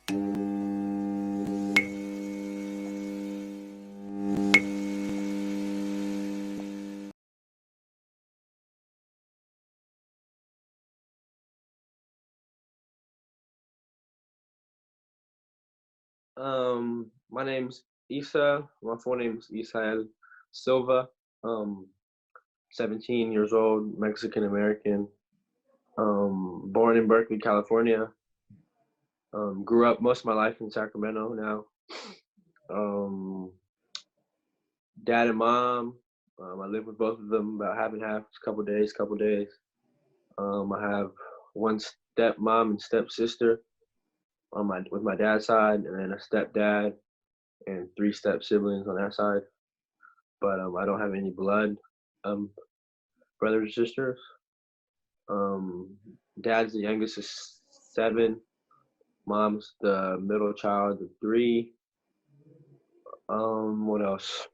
My name's Isa. My full name is Isa Silva. 17 years old, Mexican American. Born in Berkeley, California. Grew up most of my life in Sacramento now. Um, Dad and mom. I live with both of them about half and half, couple days, couple days. I have one stepmom and stepsister on my with my dad's side, and then a stepdad and three step siblings on that side. But I don't have any blood um, brothers or sisters. Um, Dad's the youngest of seven. Mom's the middle child of three. What else?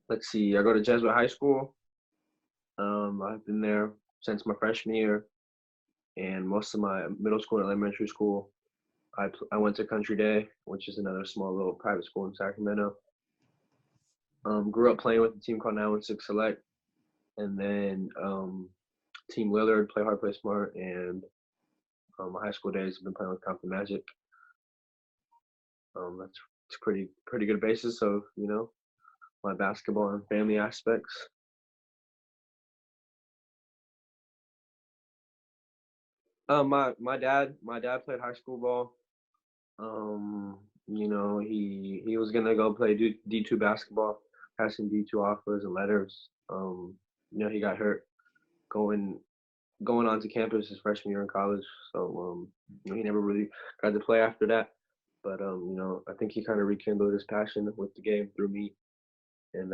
Let's see. I go to Jesuit High School. I've been there since my freshman year, and most of my middle school and elementary school, I went to Country Day, which is another small little private school in Sacramento. Grew up playing with a team called 916 Select, and then Team Willard, Play Hard, Play Smart, and my high school days have been playing with Compton Magic. That's it's pretty good basis of my basketball and family aspects. My dad played high school ball. He was gonna go play D2 basketball, had some D2 offers and letters. He got hurt going going onto campus his freshman year in college, so he never really got to play after that. But I think he kind of rekindled his passion with the game through me, and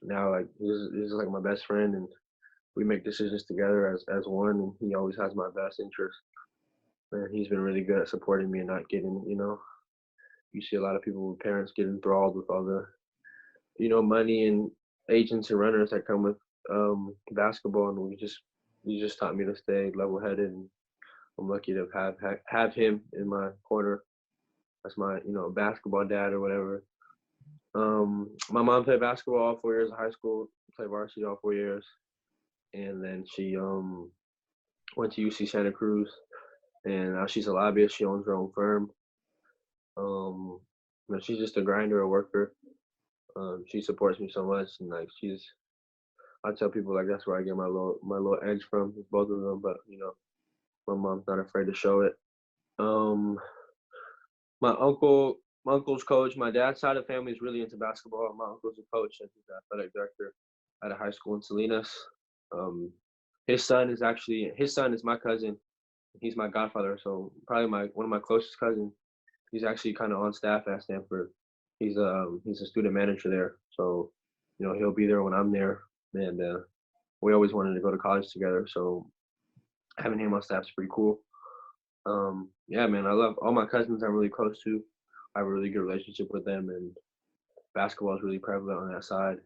now like he's like my best friend, and we make decisions together as one, and he always has my best interest. And he's been really good at supporting me and not getting, you see a lot of people with parents get enthralled with all the, money and agents and runners that come with basketball, and he just taught me to stay level headed, and I'm lucky to have him in my corner. That's my, basketball dad or whatever. My mom played basketball all 4 years of high school, played varsity all 4 years, and then she went to UC Santa Cruz, and now she's a lobbyist. She owns her own firm. She's just a grinder, a worker. She supports me so much, and like I tell people like that's where I get my little edge from, both of them. But my mom's not afraid to show it. Um, my uncle, my uncle's coach. My dad's side of the family is really into basketball. My uncle's a coach and he's the athletic director at a high school in Salinas. Um, his son is my cousin. He's my godfather, so probably my one of my closest cousins. He's actually kind of on staff at Stanford. He's a student manager there, so he'll be there when I'm there. And we always wanted to go to college together, so having him on staff is pretty cool. Yeah, man, I love all my cousins. I'm really close to. I have a really good relationship with them, and basketball is really prevalent on that side.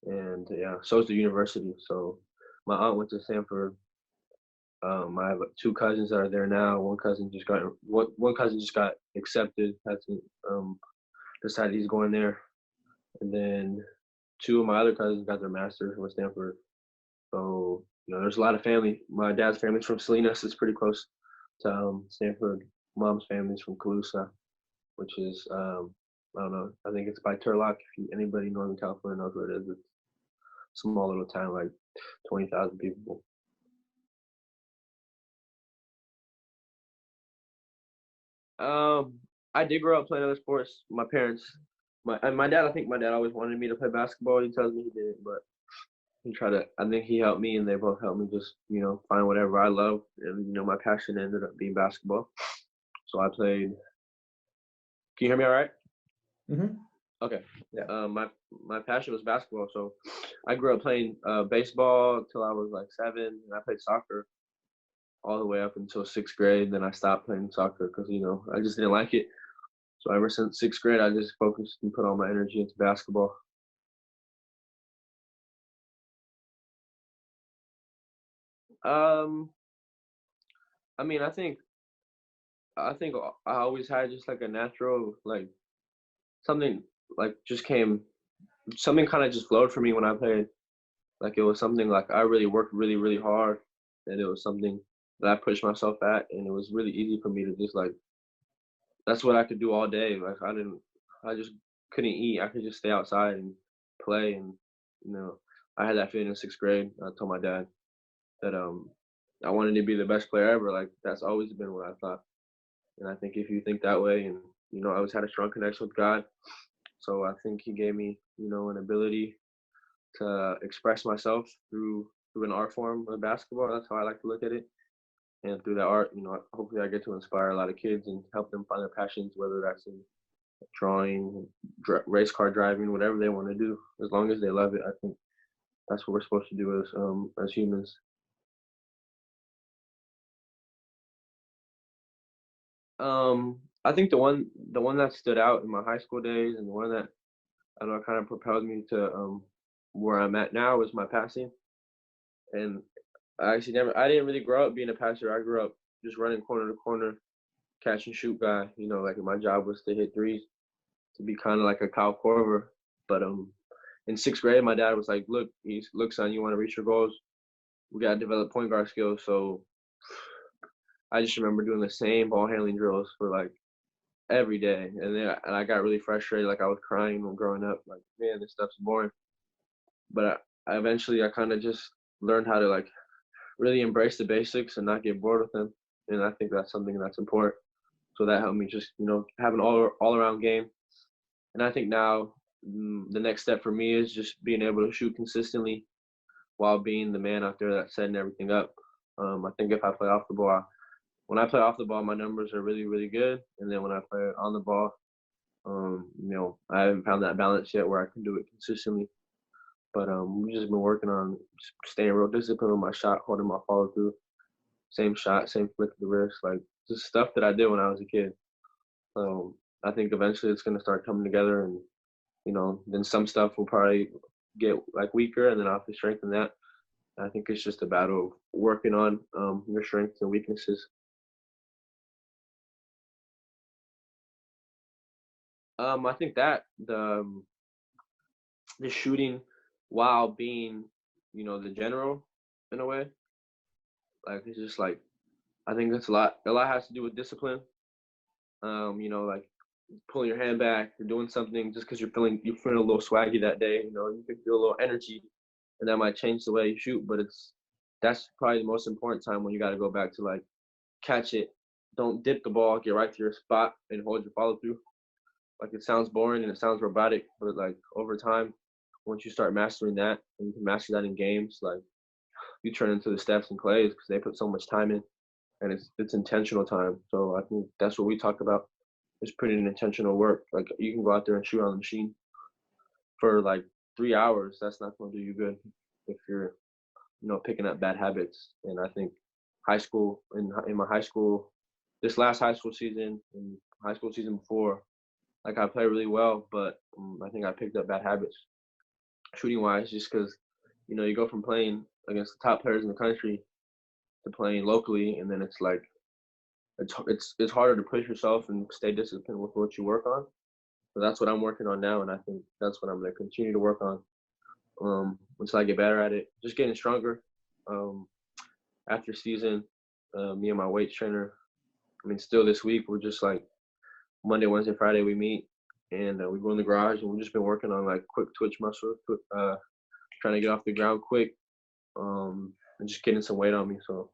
And yeah, so is the university. So my aunt went to Stanford. I have two cousins that are there now. One cousin just got accepted. Hasn't decided he's going there, and then two of my other cousins got their masters from Stanford. So there's a lot of family. My dad's family's from Salinas. It's pretty close to Stanford. Mom's family's from Calusa, which is I don't know. I think it's by Turlock. If anybody in Northern California knows where it is, it's a small little town, like 20,000 people. Um, I did grow up playing other sports. My dad. I think my dad always wanted me to play basketball. He tells me he did, but he tried to. I think he helped me, and they both helped me just find whatever I love, and my passion ended up being basketball. So I played. Can you hear me all right? Mm-hmm. Okay. Yeah. My passion was basketball, so I grew up playing baseball till I was like 7, and I played soccer all the way up until 6th grade. Then I stopped playing soccer because I just didn't like it. So ever since 6th grade, I just focused and put all my energy into basketball. Um, I mean, I think I think I always had just like a natural like something like just came something kind of just flowed for me when I played. Like it was something like I really worked really hard, and it was something that I pushed myself at, and it was really easy for me to just like that's what I could do all day. Like I just couldn't eat. I could just stay outside and play, and you know, I had that feeling in sixth grade. I told my dad that I wanted to be the best player ever. Like that's always been what I thought. And I think if you think that way, and you know, I always had a strong connection with God, so I think He gave me, you know, an ability to express myself through an art form of basketball. That's how I like to look at it. And through that art, you know, hopefully I get to inspire a lot of kids and help them find their passions, whether that's in drawing, race car driving, whatever they want to do, as long as they love it. I think that's what we're supposed to do as humans. I think the one that stood out in my high school days, and the one that I know kind of propelled me to where I'm at now is my passing. And I didn't really grow up being a passer. I grew up just running corner to corner, catch and shoot guy. You know, like my job was to hit threes, to be kind of like a Kyle Korver. But in sixth grade, my dad was like, look, son, you want to reach your goals? We got to develop point guard skills." So I just remember doing the same ball handling drills for like every day, and I got really frustrated. Like I was crying when growing up. Like, man, this stuff's boring. But I kind of just learned how to like really embrace the basics and not get bored with them. And I think that's something that's important. So that helped me just, you know, have an all around game. And I think now the next step for me is just being able to shoot consistently while being the man out there that's setting everything up. I think if I play off the ball, when I play off the ball, my numbers are really good. And then when I play on the ball, you know, I haven't found that balance yet where I can do it consistently. But we've just been working on staying real disciplined with my shot, holding my follow through, same shot, same flick of the wrist, like just stuff that I did when I was a kid. So I think eventually it's gonna start coming together, and you know, then some stuff will probably get like weaker, and then I'll have to strengthen that. I think it's just a battle of working on your strengths and weaknesses. I think that the shooting while being, you know, the general in a way, like it's just like I think that's a lot. A lot has to do with discipline. You know, like pulling your hand back or doing something just because you're feeling a little swaggy that day. You know, you can feel a little energy, and that might change the way you shoot. But that's probably the most important time when you got to go back to like catch it, don't dip the ball, get right to your spot, and hold your follow through. Like it sounds boring and it sounds robotic, but like over time, once you start mastering that, and you can master that in games, like you turn into the Stephs and Clays because they put so much time in, and it's intentional time. So I think that's what we talk about is putting in intentional work. Like you can go out there and shoot on the machine for like 3 hours. That's not going to do you good if you're, you know, picking up bad habits. And I think high school in my high school, this last high school season and high school season before, like I played really well, but I think I picked up bad habits shooting wise, just because you know you go from playing against the top players in the country to playing locally, and then it's like it's harder to push yourself and stay disciplined with what you work on. So that's what I'm working on now, and I think that's what I'm going to continue to work on until I get better at it. Just getting stronger. Um, After season, me and my weight trainer. I mean, still this week we're just like Monday, Wednesday, Friday we meet, and we go in the garage, and we've just been working on like quick twitch muscle, trying to get off the ground quick, and just getting some weight on me. So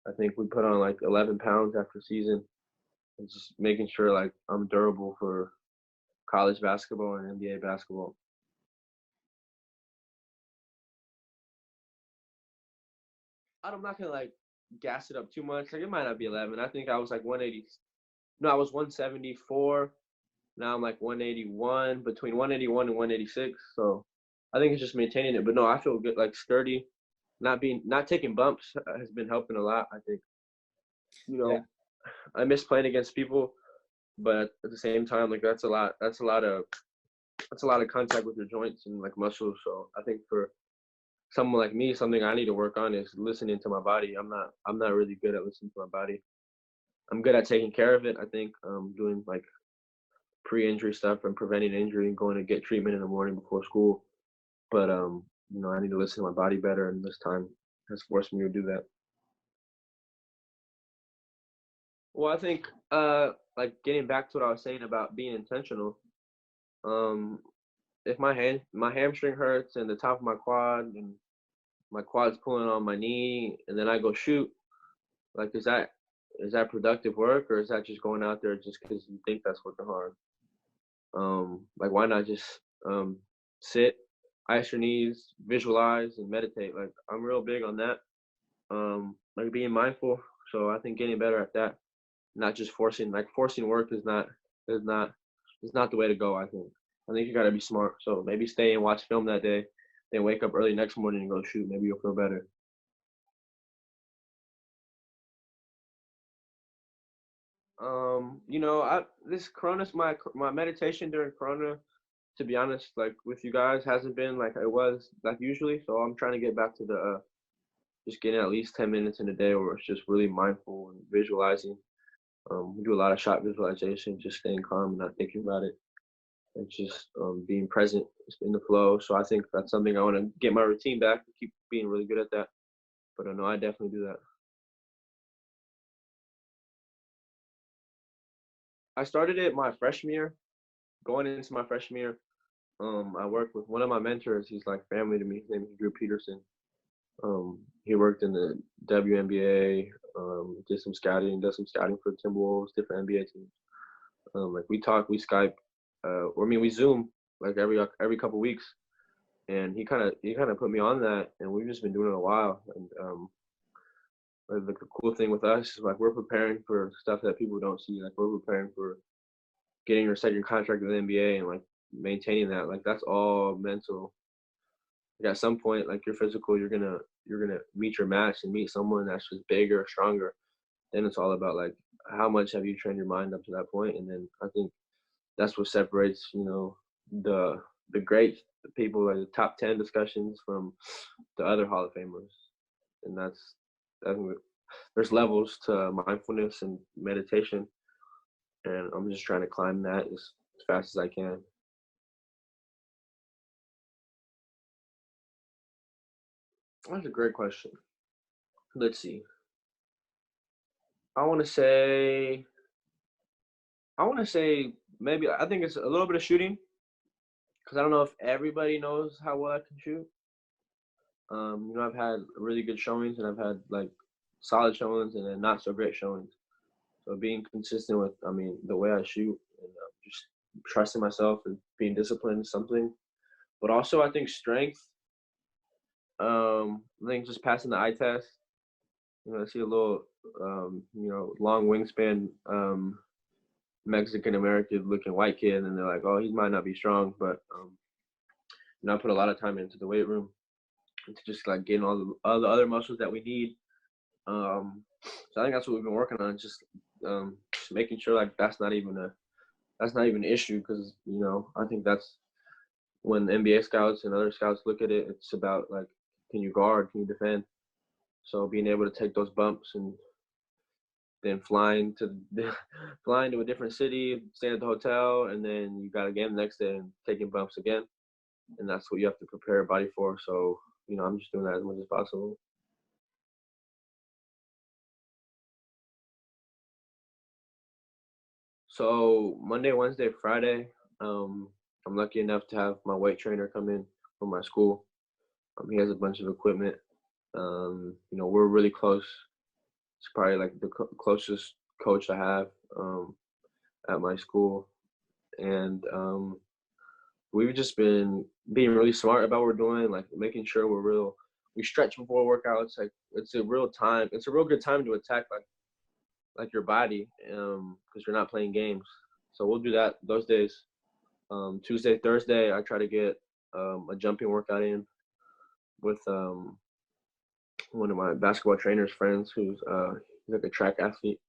I think we put on like 11 pounds after season, and just making sure like I'm durable for college basketball and NBA basketball. I'm not gonna like gas it up too much. Like it might not be 11. I think I was like 180. No, I was 174. Now I'm like 181, between 181 and 186. So I think it's just maintaining it. But no, I feel good, like sturdy. Not taking bumps has been helping a lot. I think, you Yeah. know, I miss playing against people, but at the same time, like that's a lot. That's a lot of contact with your joints and like muscles. So I think for someone like me, something I need to work on is listening to my body. I'm not really good at listening to my body. I'm good at taking care of it. I think doing like pre-injury stuff and preventing injury and going to get treatment in the morning before school. But I need to listen to my body better, and this time has forced me to do that. Well, I think like getting back to what I was saying about being intentional. Um, if my hamstring hurts and the top of my quad and my quad's pulling on my knee, and then I go shoot, like is that productive work, or is that just going out there just because you think that's working hard? Like why not just sit, ice your knees, visualize, and meditate? Like I'm real big on that. Like being mindful. So I think getting better at that, not just forcing. Like forcing work is not is not the way to go. I think you got to be smart. So maybe stay and watch film that day, then wake up early next morning and go shoot. Maybe you'll feel better. I this Corona's my meditation during Corona, to be honest, like with you guys, hasn't been like it was like usually. So I'm trying to get back to the just getting at least 10 minutes in a day where it's just really mindful and visualizing. We do a lot of shot visualization, just staying calm and not thinking about it, and just being present in the flow. So I think that's something I want to get my routine back, keep being really good at that. But I know I definitely do that. I started it my freshman year, going into my freshman year. I worked with one of my mentors. He's like family to me. His name is Drew Peterson. He worked in the WNBA, did some scouting, does some scouting for the Timberwolves, different NBA teams. Like we talk, we Skype, we Zoom like every couple weeks, and he kind of put me on that, and we've just been doing it a while. And like the cool thing with us is like we're preparing for stuff that people don't see. Like we're preparing for getting your second contract with the NBA and like maintaining that. Like that's all mental. Like at some point, like your physical, you're gonna meet your match and meet someone that's just bigger, stronger. Then it's all about like how much have you trained your mind up to that point, and then I think that's what separates the the great people, like the top 10 discussions, from the other Hall of Famers. And that's there's levels to mindfulness and meditation, and I'm just trying to climb that as fast as I can. That's a great question. Let's see. I want to say I want to say maybe I think it's a little bit of shooting because I don't know if everybody knows how well I can shoot. I've had really good showings and I've had like solid showings and then not so great showings. So being consistent with, the way I shoot and just trusting myself and being disciplined is something. But also, I think strength. I think just passing the eye test. I see a little, long wingspan, Mexican American looking white kid, and they're like, oh, he might not be strong, but I put a lot of time into the weight room to just like getting all the other muscles that we need. So I think that's what we've been working on, just making sure like that's not even an issue because I think that's when NBA scouts and other scouts look at it, it's about like can you guard, can you defend? So being able to take those bumps and then flying to a different city, staying at the hotel, and then you got a game the next day and taking bumps again, and that's what you have to prepare your body for. So I'm just doing that as much as possible. So Monday, Wednesday, Friday, I'm lucky enough to have my weight trainer come in from my school. He has a bunch of equipment. We're really close. It's probably like the closest coach I have at my school, and we've just been being really smart about what we're doing, like making sure we stretch before workouts. Like it's a real time. It's a real good time to attack like your body, because you're not playing games. So we'll do that those days. Tuesday, Thursday, I try to get a jumping workout in with one of my basketball trainer's friends who's he's like a track athlete.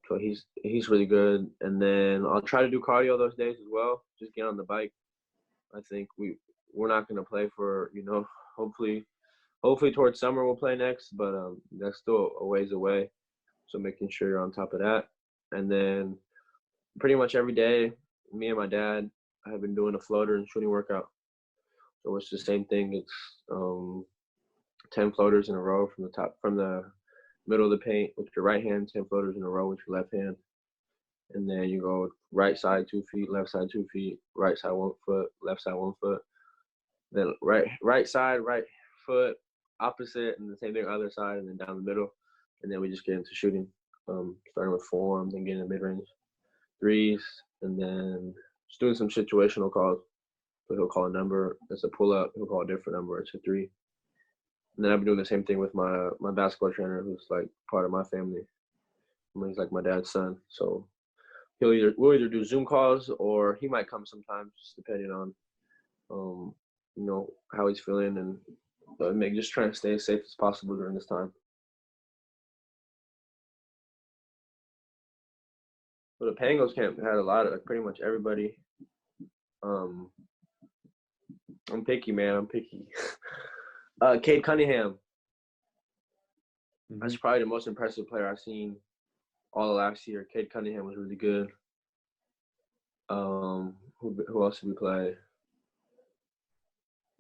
So he's really good. And then I'll try to do cardio those days as well. Just get on the bike. I think we're not gonna play for hopefully towards summer we'll play next, but that's still a ways away. So making sure you're on top of that. And then pretty much every day, me and my dad have been doing a floater and shooting workout. So it's the same thing. It's 10 floaters in a row from the middle of the paint with your right hand, 10 floaters in a row with your left hand. And then you go right side 2 feet, left side 2 feet, right side 1 foot, left side 1 foot. Then right side, right foot, opposite, and the same thing other side, and then down the middle. And then we just get into shooting, starting with forms and getting the mid-range threes, and then just doing some situational calls. So he'll call a number, it's a pull-up. He'll call a different number, it's a three. And then I've been doing the same thing with my basketball trainer, who's like part of my family. I mean, he's like my dad's son. So we'll either do Zoom calls or he might come sometimes, just depending on, how he's feeling, and just trying to stay as safe as possible during this time. But the Pangos camp had a lot of, like, pretty much everybody. I'm picky, man. I'm picky. Cade Cunningham. That's probably the most impressive player I've seen all of last year. Cade Cunningham was really good. Who else did we play?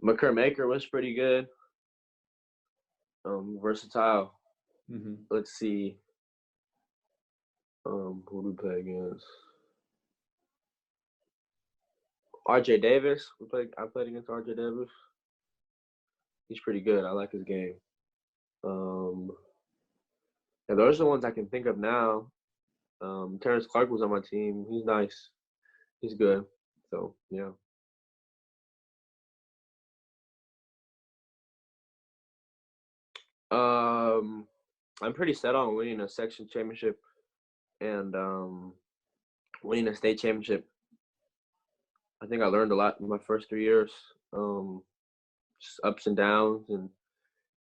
McCurr Maker was pretty good. Versatile. Let's see. Who did we play against? RJ Davis. I played against RJ Davis. He's pretty good. I like his game. And those are the ones I can think of now. Terrence Clark was on my team. He's nice. He's good. So, yeah. I'm pretty set on winning a section championship and winning a state championship. I think I learned a lot in my first 3 years, just ups and downs, and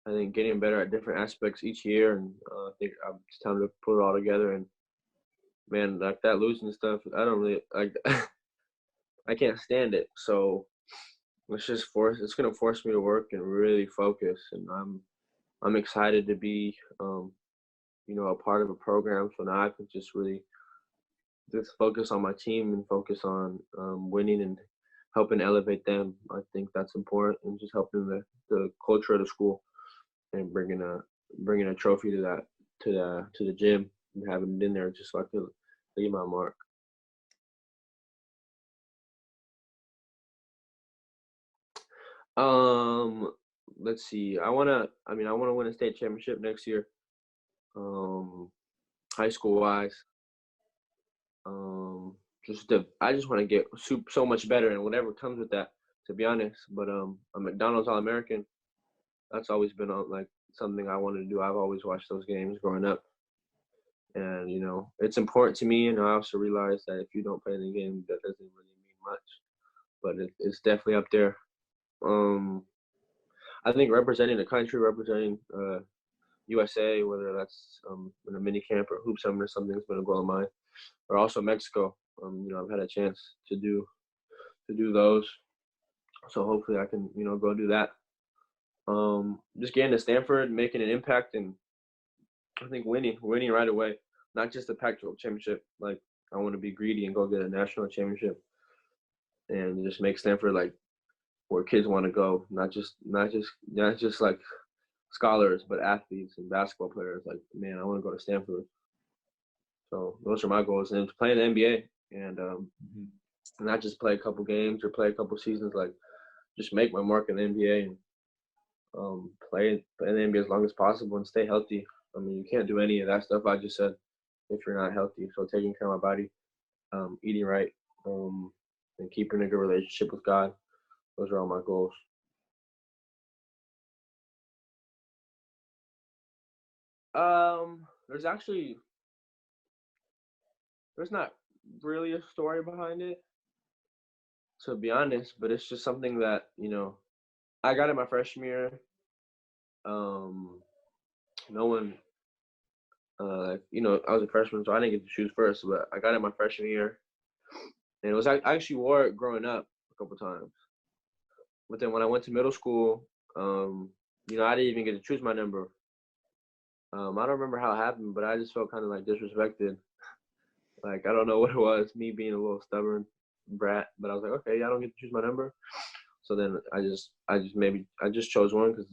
I think getting better at different aspects each year. And I think it's time to put it all together. And man, like that losing stuff, I don't really like. I can't stand it. So it's gonna force me to work and really focus. And I'm excited to be, a part of a program. So now I can just really just focus on my team and focus on winning and helping elevate them. I think that's important, and just helping the culture of the school and bringing a trophy to the gym and having it in there just so I could leave my mark. Let's see. I wanna win a state championship next year. High school wise. I just want to get so much better and whatever comes with that, to be honest. But a McDonald's All-American, that's always been like something I wanted to do. I've always watched those games growing up, and it's important to me. And I also realize that if you don't play the game, that doesn't really mean much. But it's definitely up there. I think representing the country, representing USA, whether that's in a mini camp or hoop summer, something's been a goal of mine. Or also Mexico. I've had a chance to do those, so hopefully I can go do that. Just getting to Stanford, making an impact, and I think winning right away. Not just a Pac-12 championship. Like, I want to be greedy and go get a national championship, and just make Stanford like where kids want to go. Not just like scholars, but athletes and basketball players. Like, man, I want to go to Stanford. So those are my goals, and to play in the NBA, and not just play a couple games or play a couple seasons. Like, just make my mark in the NBA and play in the NBA as long as possible and stay healthy. I mean, you can't do any of that stuff I just said if you're not healthy. So taking care of my body, eating right, and keeping a good relationship with God. Those are all my goals. There's not really a story behind it, to be honest, but it's just something that, I got in my freshman year. No one, I was a freshman, so I didn't get to choose first, but I got in my freshman year. And I actually wore it growing up a couple times. But then when I went to middle school, I didn't even get to choose my number. I don't remember how it happened, but I just felt kind of like disrespected. Like I don't know what it was, me being a little stubborn brat, but I was like, okay, yeah, I don't get to choose my number. So then I just chose one because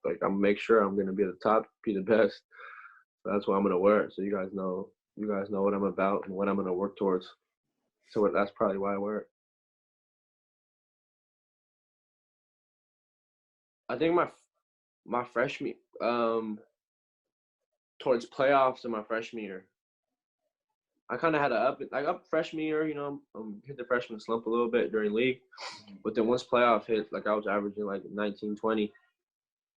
like I'm gonna make sure I'm gonna be at the top, be the best. So that's why I'm gonna wear it. So you guys know what I'm about and what I'm gonna work towards. So that's probably why I wear it. I think my freshman towards playoffs in my freshman year. I kind of had a up freshman year, hit the freshman slump a little bit during league, but then once playoff hit, like I was averaging like 19, 20,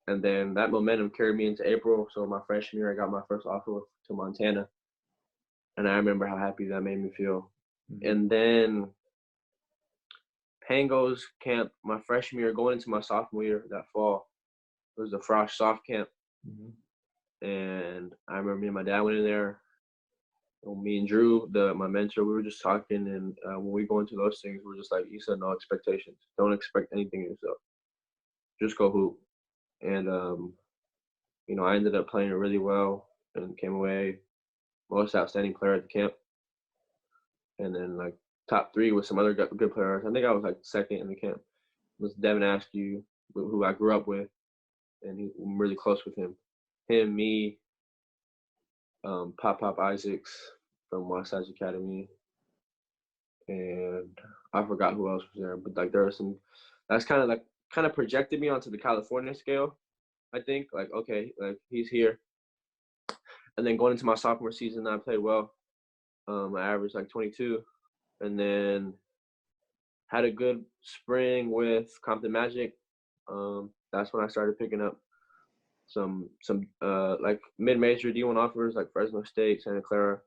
and then that momentum carried me into April. So my freshman year, I got my first offer to Montana, and I remember how happy that made me feel. Mm-hmm. And then Pango's camp, my freshman year, going into my sophomore year that fall, it was the Frosh soft camp, and I remember me and my dad went in there. Me and Drew, my mentor, we were just talking, and when we go into those things, we're just like, Isa, no expectations. Don't expect anything of yourself. Just go hoop. And, I ended up playing really well and came away most outstanding player at the camp. And then, like, top 3 with some other good players. I think I was, like, second in the camp. It was Devin Askew, who I grew up with, and I'm really close with him. Him, me, Pop Isaacs from Wasatch Academy, and I forgot who else was there, but like there was some. That's kind of projected me onto the California scale. I think like okay, like he's here, and then going into my sophomore season, I played well. I averaged like 22, and then had a good spring with Compton Magic. That's when I started picking up some like mid-major D1 offers like Fresno State, Santa Clara,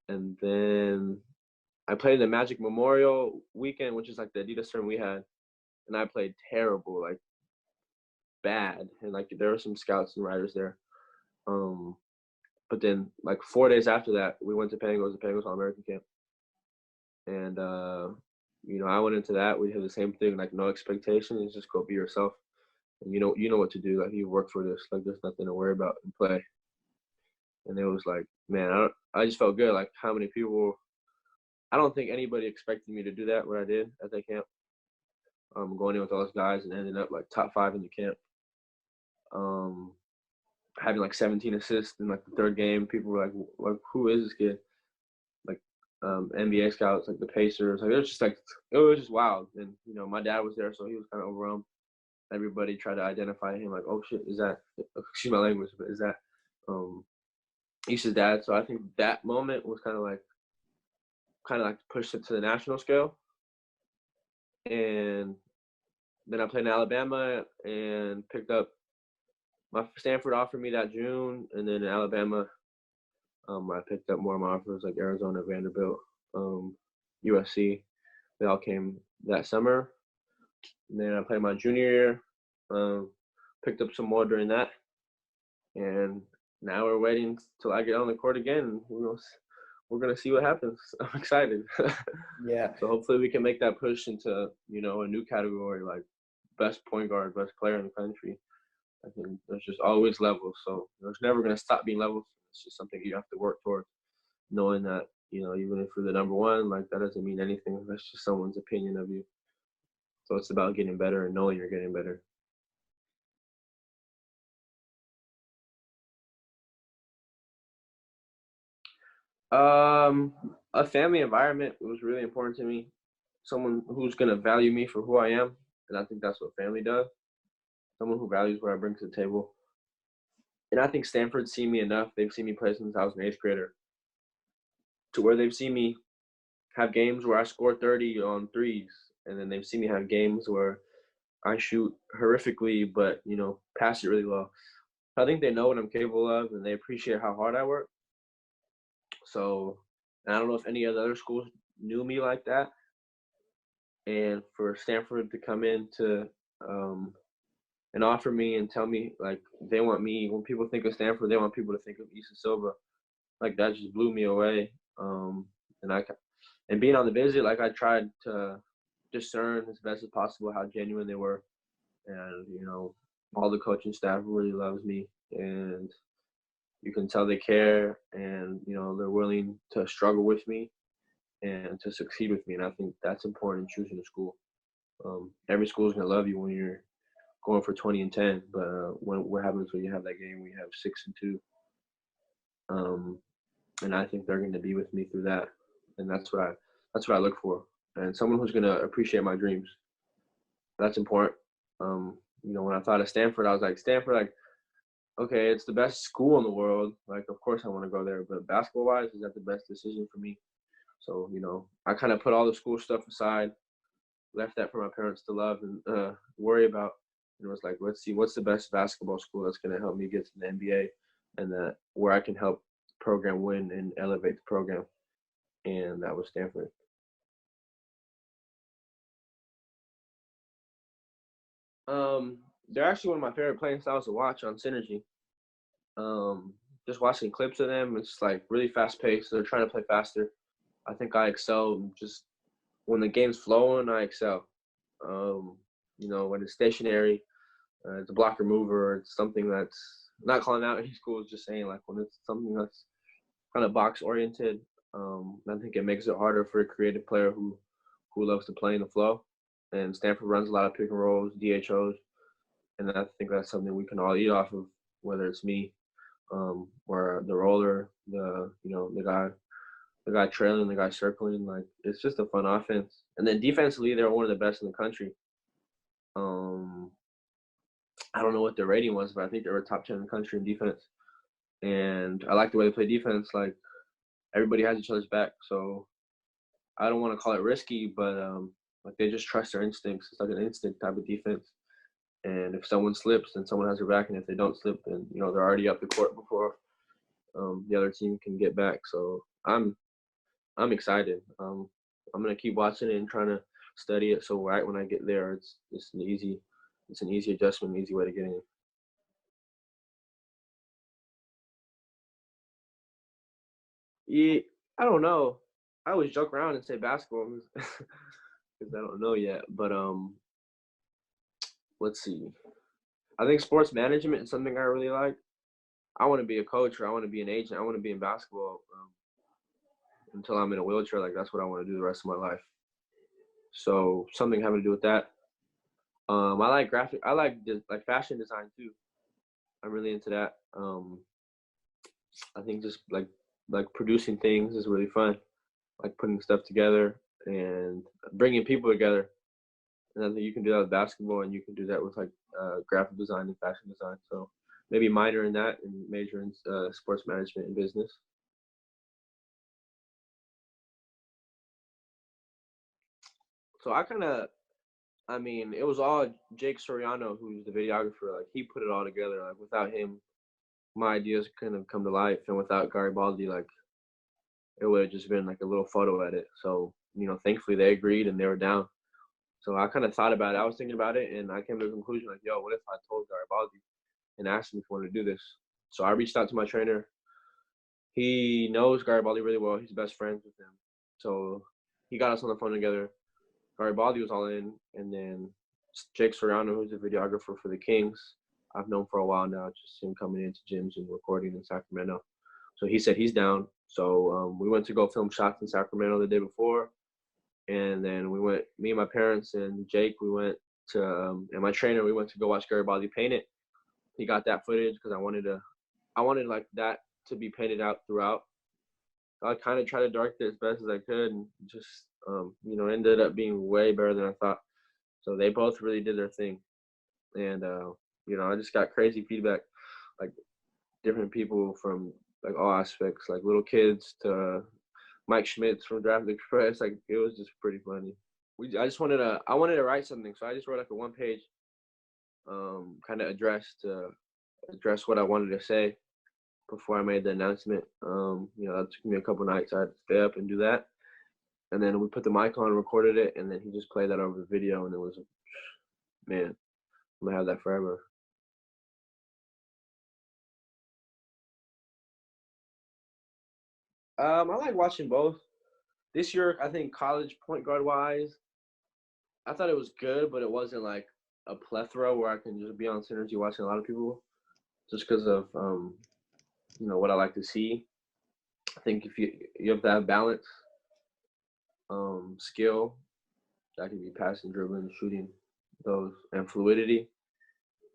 and then I played the Magic Memorial weekend, which is like the Adidas term we had, and I played terrible, like bad, and like there were some scouts and writers there. But then like 4 days after that, we went to Pangos, the Pangos All-American camp, and I went into that. We had the same thing, like no expectations, just go be yourself, and you know what to do. Like you work for this, like there's nothing to worry about and play. And it was like, man, I just felt good. Like how many people. I don't think anybody expected me to do that, what I did at that camp. Going in with all those guys and ending up like top 5 in the camp. Having like 17 assists in like the third game. People were like who is this kid? Like NBA scouts, like the Pacers. Like it was just wild. And my dad was there, so he was kind of overwhelmed. Everybody tried to identify him, like, oh shit, is that? Excuse my language, but is that Isa's dad? So I think that moment was kind of like pushed it to the national scale. And then I played in Alabama and picked up my Stanford offered me that June, and then in Alabama, I picked up more of my offers like Arizona, Vanderbilt, USC. They all came that summer. And then I played my junior year, picked up some more during that, and now we're waiting till I get on the court again. We're gonna see what happens. I'm excited. Yeah. So hopefully we can make that push into a new category like best point guard, best player in the country. I think there's just always levels, so there's never gonna stop being levels. It's just something you have to work towards, knowing that even if you're the number one, like that doesn't mean anything. That's just someone's opinion of you. So it's about getting better and knowing you're getting better. A family environment was really important to me. Someone who's gonna value me for who I am, and I think that's what family does. Someone who values what I bring to the table. And I think Stanford's seen me enough. They've seen me play since I was an 8th grader, to where they've seen me have games where I score 30 on threes, and then they've seen me have games where I shoot horrifically, but pass it really well. I think they know what I'm capable of, and they appreciate how hard I work. So, and I don't know if any of the other schools knew me like that. And for Stanford to come in to and offer me and tell me like they want me, when people think of Stanford, they want people to think of Isa Silva. Like that just blew me away. And being on the visit, like I tried to discern as best as possible how genuine they were. And all the coaching staff really loves me. and you can tell they care, and they're willing to struggle with me and to succeed with me. And I think that's important in choosing a school. Every school is gonna love you when you're going for 20-10, but what happens when you have that game? We have 6-2, and I think they're gonna be with me through that, and that's what I look for, and someone who's gonna appreciate my dreams. That's important. When I thought of Stanford, I was like, Stanford, like, okay, it's the best school in the world. Like, of course I want to go there, but basketball-wise, is that the best decision for me? So, I kind of put all the school stuff aside, left that for my parents to love and worry about. And it was like, let's see, what's the best basketball school that's going to help me get to the NBA, and where I can help the program win and elevate the program. And that was Stanford. They're actually one of my favorite playing styles to watch on Synergy. Just watching clips of them, it's like really fast paced. They're trying to play faster. I think I excel just when the game's flowing. I excel. When it's stationary, it's a blocker mover. It's something that's not calling out any school. Just saying, like, when it's something that's kind of box oriented. I think it makes it harder for a creative player who loves to play in the flow. And Stanford runs a lot of pick and rolls, DHOs, and I think that's something we can all eat off of, whether it's me, or the roller, the guy trailing, the guy circling. Like, it's just a fun offense. And then defensively, they're one of the best in the country. I don't know what their rating was, but I think they were top 10 in the country in defense. And I like the way they play defense. Like, everybody has each other's back. So I don't want to call it risky, but like, they just trust their instincts. It's like an instinct type of defense. And if someone slips, then someone has their back. And if they don't slip, then they're already up the court before the other team can get back. So I'm excited. I'm gonna keep watching it and trying to study it. So right when I get there, it's an easy adjustment, an easy way to get in. Yeah, I don't know. I always joke around and say basketball because I don't know yet. But let's see. I think sports management is something I really like. I want to be a coach, or I want to be an agent. I want to be in basketball until I'm in a wheelchair. Like, that's what I want to do the rest of my life. So something having to do with that. I like graphic. I like fashion design too. I'm really into that. I think just like producing things is really fun. Like putting stuff together and bringing people together. And I think you can do that with basketball, and you can do that with like graphic design and fashion design. So maybe minor in that and major in sports management and business. So it was all Jake Soriano, who's the videographer. Like, he put it all together. Like, without him, my ideas couldn't have come to life, and without Garibaldi, like, it would have just been like a little photo edit. So thankfully they agreed and they were down. So I kind of thought about it. I was thinking about it, and I came to the conclusion, like, yo, what if I told Garibaldi and asked him if he wanted to do this? So I reached out to my trainer. He knows Garibaldi really well. He's best friends with him. So he got us on the phone together. Garibaldi was all in, and then Jake Soriano, who's a videographer for the Kings, I've known for a while now, just him coming into gyms and recording in Sacramento. So he said he's down. So we went to go film shots in Sacramento the day before. And then we went, me and my parents and Jake, we went to, and my trainer, we went to go watch Garibaldi paint it. He got that footage because I wanted like that to be painted out throughout. I kind of tried to direct it as best as I could, and just, ended up being way better than I thought. So they both really did their thing. And, I just got crazy feedback, like different people from like all aspects, like little kids to Mike Schmitz from Draft Express. Like, it was just pretty funny. I wanted to write something, so I just wrote like a one-page kind of address what I wanted to say before I made the announcement. That took me a couple nights. I had to stay up and do that, and then we put the mic on, recorded it, and then he just played that over the video, and it was, man, I'm gonna have that forever. I like watching both. This year, I think college point guard wise, I thought it was good, but it wasn't like a plethora where I can just be on synergy watching a lot of people. just because of what I like to see. I think if you have to have balance, skill, that can be passing, dribbling, shooting, those, and fluidity.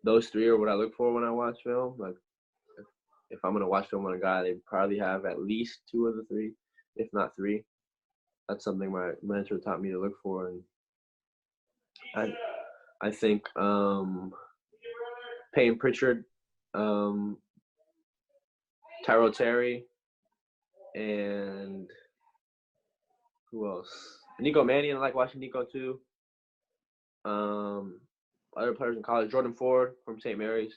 Those three are what I look for when I watch film. Like if I'm gonna watch film on a guy, they probably have at least two of the three, if not three. That's something my mentor taught me to look for, and I think Peyton Pritchard, Tyrell Terry, and who else? Nico Mannion. I like watching Nico too. Other players in college, Jordan Ford from St. Mary's.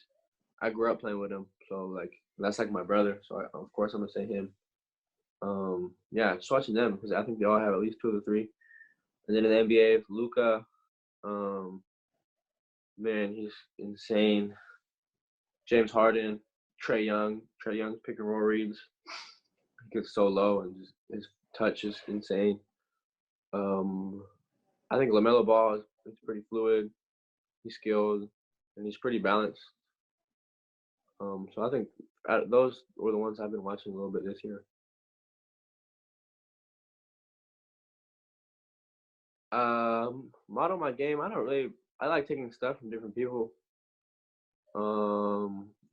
I grew up playing with him, so like that's like my brother. So of course I'm gonna say him. Yeah, just watching them because I think they all have at least two of the three. And then in the NBA, Luka, man, he's insane. James Harden, Trae Young. Trae Young's pick and roll reads. He gets so low and just, his touch is insane. I think LaMelo Ball is pretty fluid. He's skilled and he's pretty balanced. So I think those were the ones I've been watching a little bit this year. Model my game. I like taking stuff from different people.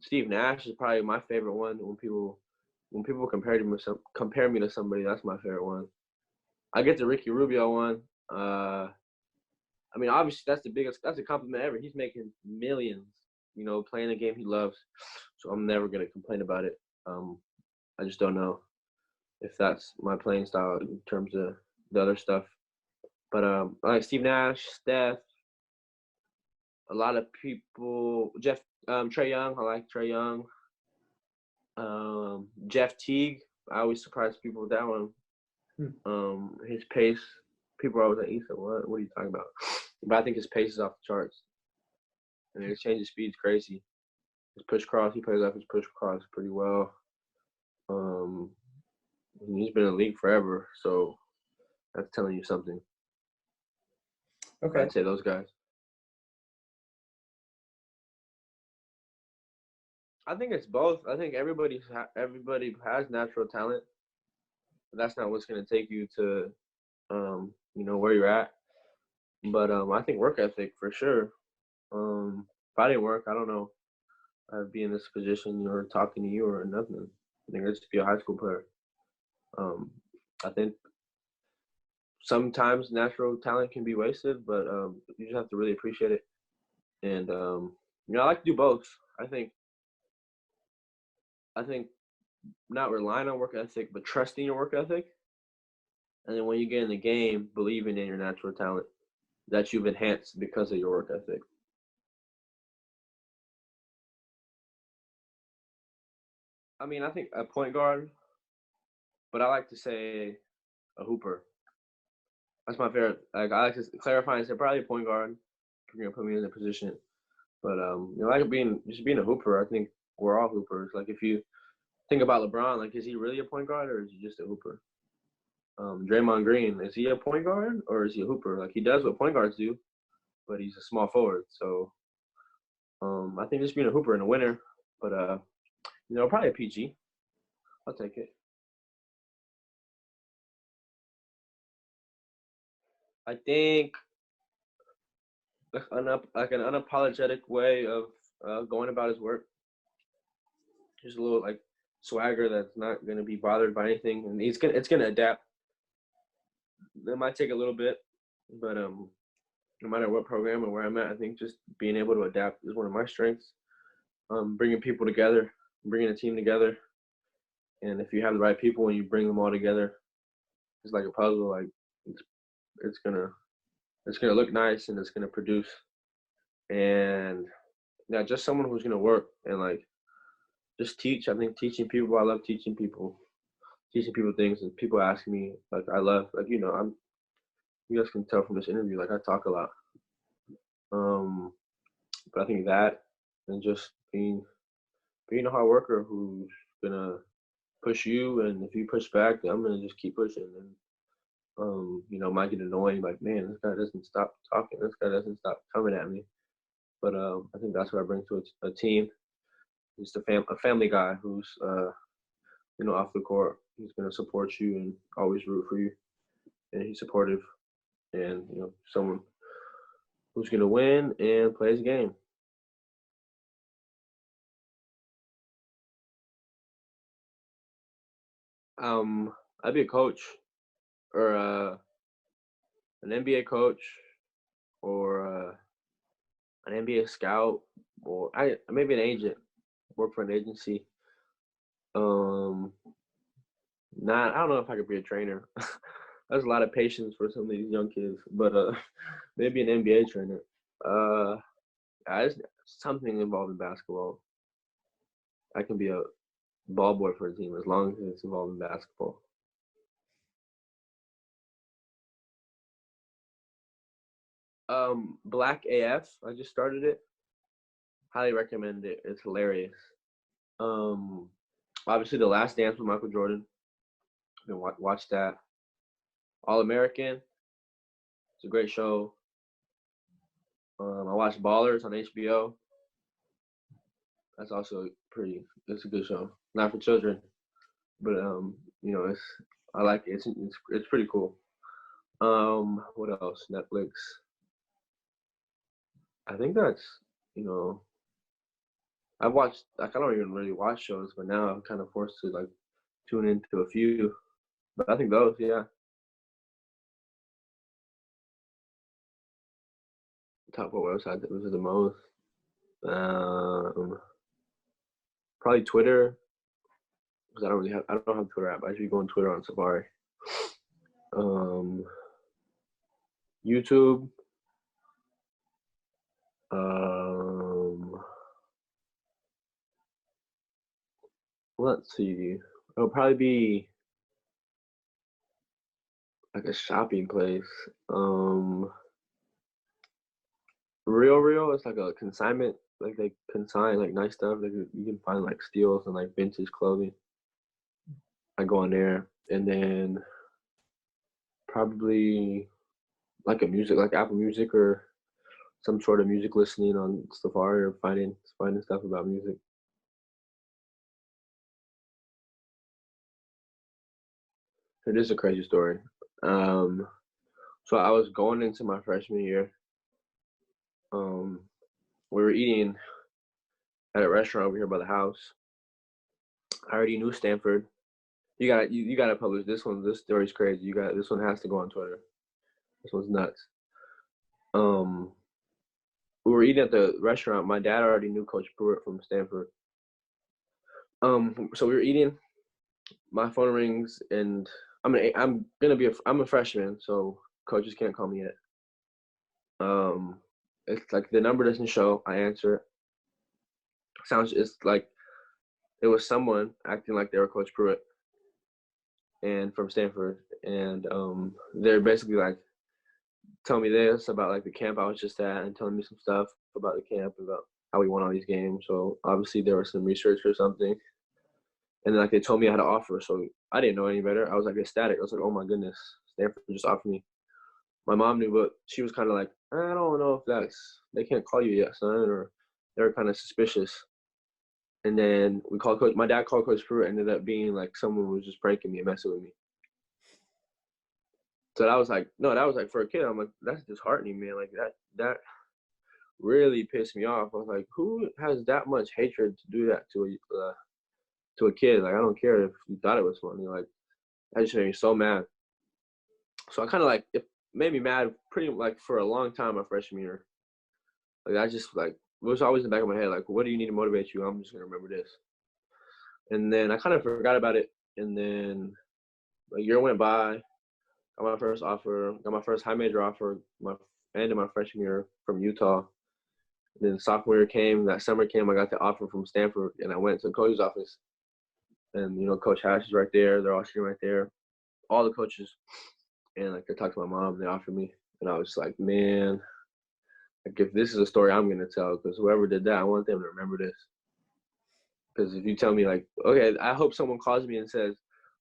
Steve Nash is probably my favorite one. When people compare me to somebody, that's my favorite one. I get the Ricky Rubio one. I mean, obviously that's a compliment ever. He's making millions, playing a game he loves. So I'm never gonna complain about it. I just don't know if that's my playing style in terms of the other stuff. But I like Steve Nash, Steph, a lot of people, Trae Young. I like Trae Young. Jeff Teague. I always surprise people with that one. His pace. People are always like, Isa, what are you talking about? But I think his pace is off the charts. And his change of speed is crazy. His push cross, he plays off his push cross pretty well. He's been in the league forever, so that's telling you something. Okay. I'd say those guys. I think it's both. I think everybody has natural talent. But that's not what's going to take you to, where you're at. But I think work ethic for sure. If I didn't work, I don't know. I'd be in this position or talking to you or nothing. I think I'd just be a high school player. I think sometimes natural talent can be wasted, but you just have to really appreciate it. And I like to do both. I think not relying on work ethic, but trusting your work ethic. And then when you get in the game, believing in your natural talent that you've enhanced because of your work ethic. I mean, I think a point guard, but I like to say a hooper. That's my favorite. Like I like to clarify and say probably a point guard. If you're gonna put me in a position, but like being a hooper. I think we're all hoopers. Like if you think about LeBron, like is he really a point guard or is he just a hooper? Draymond Green, is he a point guard or is he a hooper? Like he does what point guards do, but he's a small forward. So I think just being a hooper and a winner, but probably a PG. I'll take it. I think like an unapologetic way of going about his work. Just a little like swagger that's not gonna be bothered by anything, and it's gonna adapt. It might take a little bit, but no matter what program or where I'm at, I think just being able to adapt is one of my strengths. Bringing people together, bringing a team together, and if you have the right people and you bring them all together, it's like a puzzle. Like it's gonna look nice and it's gonna produce. And yeah, just someone who's gonna work and like just teach. I think teaching people. I love teaching people things, and people ask me like I love like you guys can tell from this interview like I talk a lot. But I think that and just being a hard worker who's gonna push you, and if you push back, I'm gonna just keep pushing. And might get annoying, like man, this guy doesn't stop talking, this guy doesn't stop coming at me. But I think that's what I bring to a team. He's a family guy who's off the court. He's gonna support you and always root for you, and he's supportive, and someone who's gonna win and play his game. I'd be a coach or an NBA coach or an NBA scout or maybe an agent. Work for an agency. I don't know if I could be a trainer. There's a lot of patience for some of these young kids, but maybe an NBA trainer. It's something involved in basketball. I can be a ball boy for a team as long as it's involved in basketball. Black AF. I just started it. Highly recommend it. It's hilarious. Obviously, The Last Dance with Michael Jordan. You can watch that. All American. It's a great show. I watched Ballers on HBO. That's also it's a good show. Not for children, but I like it. It's pretty cool. What else? Netflix. I think that's I've watched, like, I don't even really watch shows, but now I'm kind of forced to like tune into a few. But I think those, yeah. Top what website that was the most? Probably Twitter, because I don't have Twitter app. I usually go on Twitter on Safari. YouTube. Let's see. It'll probably be like a shopping place. Real is like a consignment. Like they consign like nice stuff. Like you can find like steals and like vintage clothing. I go on there, and then probably like like Apple Music or some sort of music listening on Safari or finding stuff about music. It is a crazy story. So I was going into my freshman year. We were eating at a restaurant over here by the house. I already knew Stanford. You gotta publish this one. This story's crazy. This one has to go on Twitter. This one's nuts. We were eating at the restaurant. My dad already knew Coach Pruitt from Stanford. So we were eating. My phone rings, and I'm a freshman, so coaches can't call me yet. It's like the number doesn't show. I answer it. It's like it was someone acting like they were Coach Pruitt and from Stanford, and they're basically like telling me this about like the camp I was just at and telling me some stuff about the camp, about how we won all these games. So obviously there was some research or something. And then like they told me I had an offer, so I didn't know any better. I was like ecstatic. I was like, oh my goodness, Stanford just offered me. My mom knew, but she was kind of like, I don't know if they can't call you yet, son, or they're kind of suspicious. And then my dad called Coach Pruitt, ended up being like someone was just pranking me and messing with me. So that was like for a kid, I'm like, that's disheartening, man. Like that really pissed me off. I was like, who has that much hatred to do that to a kid? Like, I don't care if you thought it was funny. Like, that just made me so mad. So I kind of like, it made me mad pretty like for a long time my freshman year. Like, I just like, it was always in the back of my head, like, what do you need to motivate you? I'm just going to remember this. And then I kind of forgot about it. And then a year went by, got my first offer, got my first high major offer, end of my freshman year from Utah. And then sophomore year came, that summer came, I got the offer from Stanford, and I went to the coach's office. And, Coach Hash is right there. They're all sitting right there, all the coaches. And, like, they talked to my mom, they offered me. And I was like, man, like, if this is a story I'm going to tell, because whoever did that, I want them to remember this. Because if you tell me, like, okay, I hope someone calls me and says,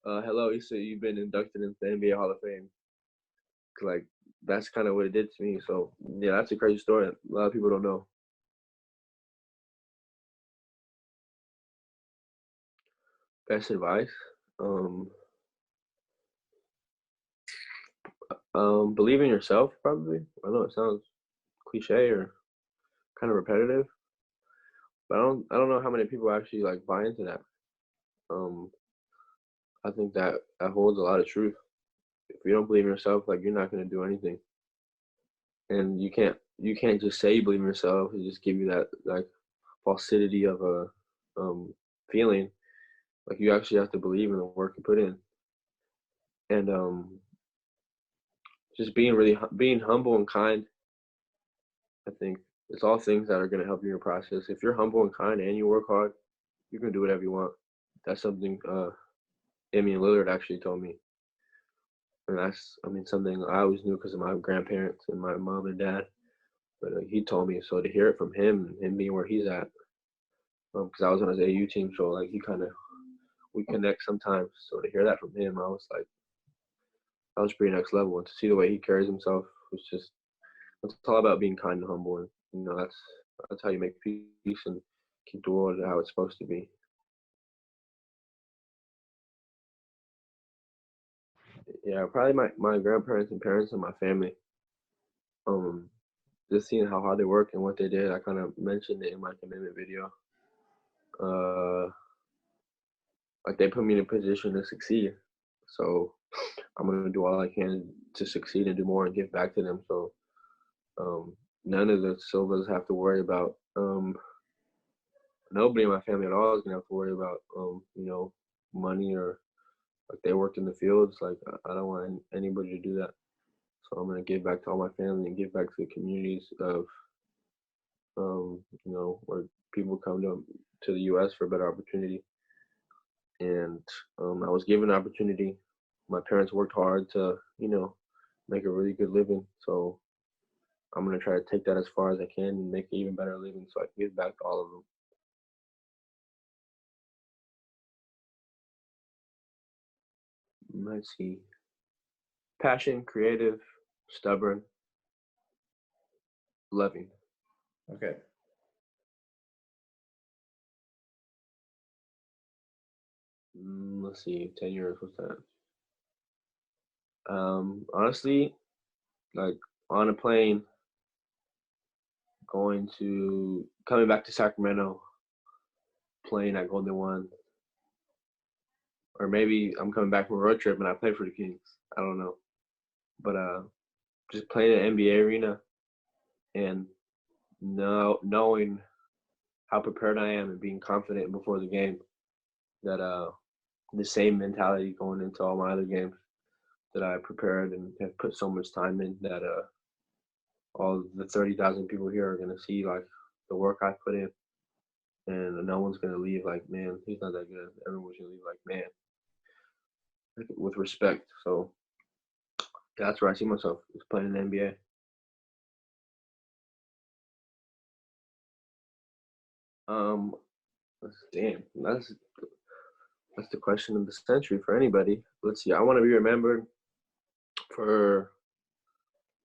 hello, Isa, you've been inducted into the NBA Hall of Fame. Like, that's kind of what it did to me. So, yeah, that's a crazy story. A lot of people don't know. Best advice. Um, believe in yourself, probably. I know it sounds cliche or kind of repetitive, but I don't know how many people actually like buy into that. Um, I think that holds a lot of truth. If you don't believe in yourself, like you're not gonna do anything, and you can't just say you believe in yourself and just give you that like falsity of a feeling. Like you actually have to believe in the work you put in, and just being humble and kind. I think it's all things that are gonna help you in your process. If you're humble and kind and you work hard, you can do whatever you want. That's something Emmy and Lillard actually told me, and that's I mean something I always knew because of my grandparents and my mom and dad. But he told me so to hear it from him, him being where he's at, because I was on his AU team, so like he kind of we connect sometimes. So to hear that from him, I was like, that was pretty next level. And to see the way he carries himself was just it's all about being kind and humble, and that's how you make peace and keep the world how it's supposed to be. Yeah, probably my grandparents and parents and my family. Um, just seeing how hard they work and what they did. I kind of mentioned it in my commitment video. Uh, like they put me in a position to succeed. So I'm gonna do all I can to succeed and do more and give back to them. So um, none of the Silvas have to worry about. Nobody in my family at all is gonna have to worry about money or like they worked in the fields. Like I don't want anybody to do that. So I'm gonna give back to all my family and give back to the communities of where people come to the U.S. for a better opportunity. And I was given an opportunity. My parents worked hard to make a really good living. So I'm gonna try to take that as far as I can and make an even better living so I can give back to all of them. Let's see. Passion, creative, stubborn, loving. Okay. Let's see. 10 years. What's that? Honestly, like on a plane, coming back to Sacramento, playing at Golden One, or maybe I'm coming back from a road trip and I play for the Kings. I don't know, but just playing in an NBA arena and knowing how prepared I am and being confident before the game. That the same mentality going into all my other games that I prepared and have put so much time in that all the 30,000 people here are gonna see like the work I put in, and no one's gonna leave like, man, he's not that good. Everyone's gonna leave like, man, like, with respect. So that's where I see myself is playing in the NBA. Um, damn, that's the question of the century for anybody. Let's see. I want to be remembered for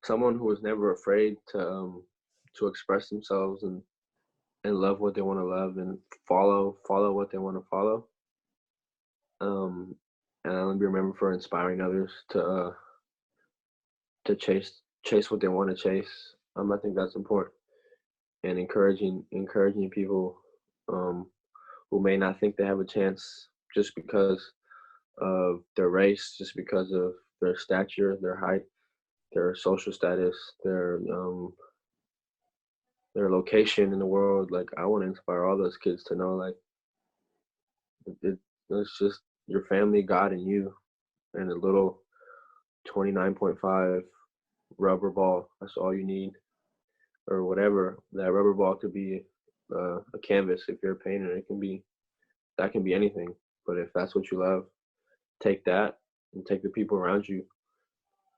someone who was never afraid to express themselves and love what they want to love and follow what they want to follow. Um, and I want to be remembered for inspiring others to chase what they want to chase. I think that's important, and encouraging people um, who may not think they have a chance just because of their race, just because of their stature, their height, their social status, their location in the world. Like I want to inspire all those kids to know like it's just your family, God, and you, and a little 29.5 rubber ball. That's all you need, or whatever. That rubber ball could be a canvas. If you're a painter, that can be anything. But if that's what you love, take that and take the people around you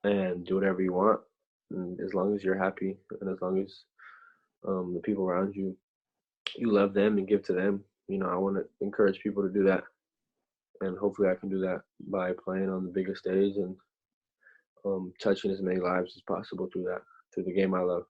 and do whatever you want. And as long as you're happy and as long as the people around you, you love them and give to them. I want to encourage people to do that, and hopefully, I can do that by playing on the biggest stage and touching as many lives as possible through the game I love.